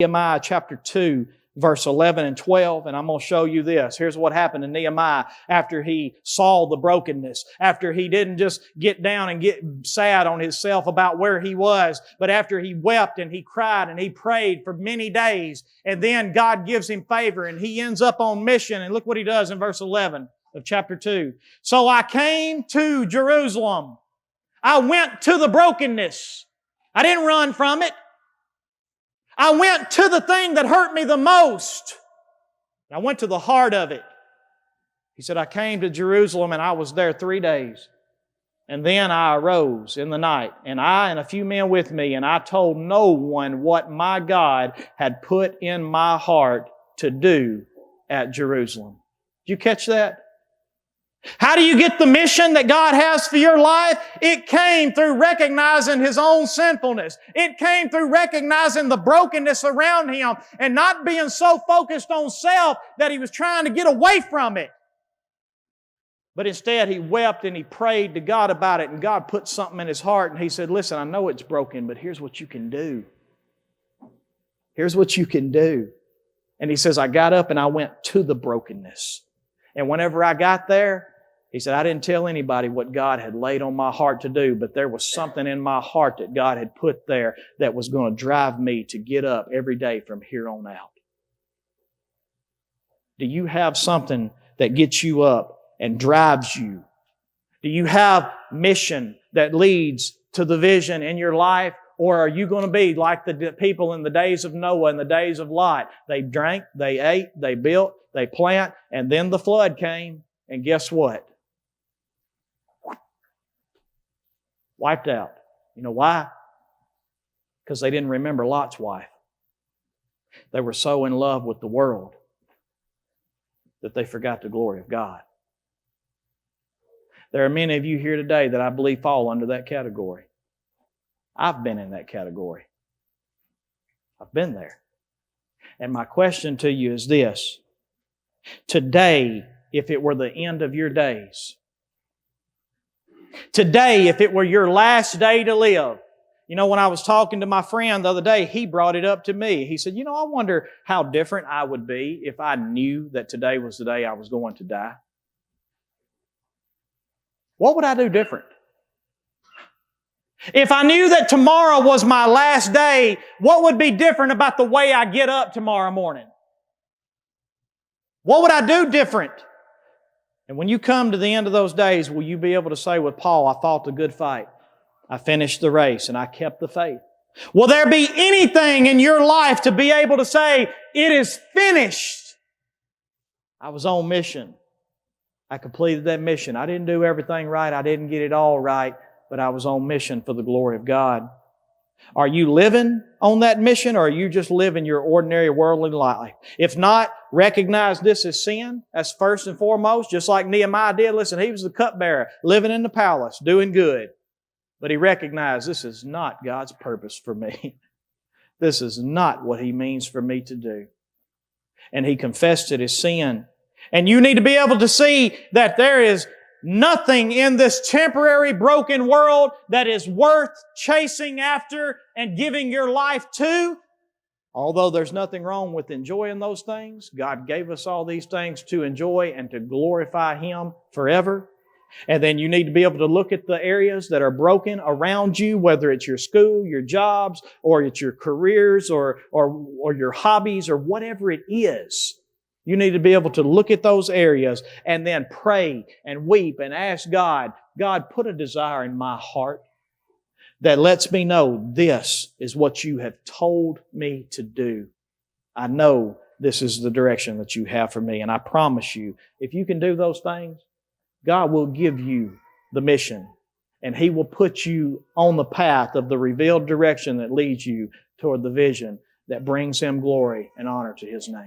Nehemiah chapter 2, verse 11 and 12, and I'm going to show you this. Here's what happened to Nehemiah after he saw the brokenness, after he didn't just get down and get sad on himself about where he was, but after he wept and he cried and he prayed for many days, and then God gives him favor and he ends up on mission. And look what he does in verse 11 of chapter 2. So I came to Jerusalem. I went to the brokenness. I didn't run from it. I went to the thing that hurt me the most. I went to the heart of it. He said, I came to Jerusalem and I was there 3 days. And then I arose in the night, and I and a few men with me, and I told no one what my God had put in my heart to do at Jerusalem. Did you catch that? How do you get the mission that God has for your life? It came through recognizing his own sinfulness. It came through recognizing the brokenness around him and not being so focused on self that he was trying to get away from it. But instead, he wept and he prayed to God about it, and God put something in his heart, and he said, listen, I know it's broken, but here's what you can do. Here's what you can do. And he says, I got up and I went to the brokenness. And whenever I got there, he said, I didn't tell anybody what God had laid on my heart to do, but there was something in my heart that God had put there that was going to drive me to get up every day from here on out. Do you have something that gets you up and drives you? Do you have mission that leads to the vision in your life? Or are you going to be like the people in the days of Noah and the days of Lot? They drank, they ate, they built, they plant, and then the flood came, and guess what? Wiped out. You know why? Because they didn't remember Lot's wife. They were so in love with the world that they forgot the glory of God. There are many of you here today that I believe fall under that category. I've been in that category. I've been there. And my question to you is this. Today, if it were the end of your days, today, if it were your last day to live, you know, when I was talking to my friend the other day, he brought it up to me. He said, I wonder how different I would be if I knew that today was the day I was going to die. What would I do different? If I knew that tomorrow was my last day, what would be different about the way I get up tomorrow morning? What would I do different? And when you come to the end of those days, will you be able to say with Paul, I fought the good fight, I finished the race, and I kept the faith? Will there be anything in your life to be able to say, it is finished? I was on mission. I completed that mission. I didn't do everything right. I didn't get it all right. But I was on mission for the glory of God. Are you living on that mission, or are you just living your ordinary worldly life? If not, recognize this as sin. That's first and foremost, just like Nehemiah did. Listen, he was the cupbearer, living in the palace, doing good. But he recognized this is not God's purpose for me. This is not what He means for me to do. And he confessed it as sin. And you need to be able to see that there is nothing in this temporary broken world that is worth chasing after and giving your life to. Although there's nothing wrong with enjoying those things, God gave us all these things to enjoy and to glorify Him forever. And then you need to be able to look at the areas that are broken around you, whether it's your school, your jobs, or it's your careers, or your hobbies, or whatever it is. You need to be able to look at those areas and then pray and weep and ask God, God, put a desire in my heart that lets me know this is what you have told me to do. I know this is the direction that you have for me. And I promise you, if you can do those things, God will give you the mission. And He will put you on the path of the revealed direction that leads you toward the vision that brings Him glory and honor to His name.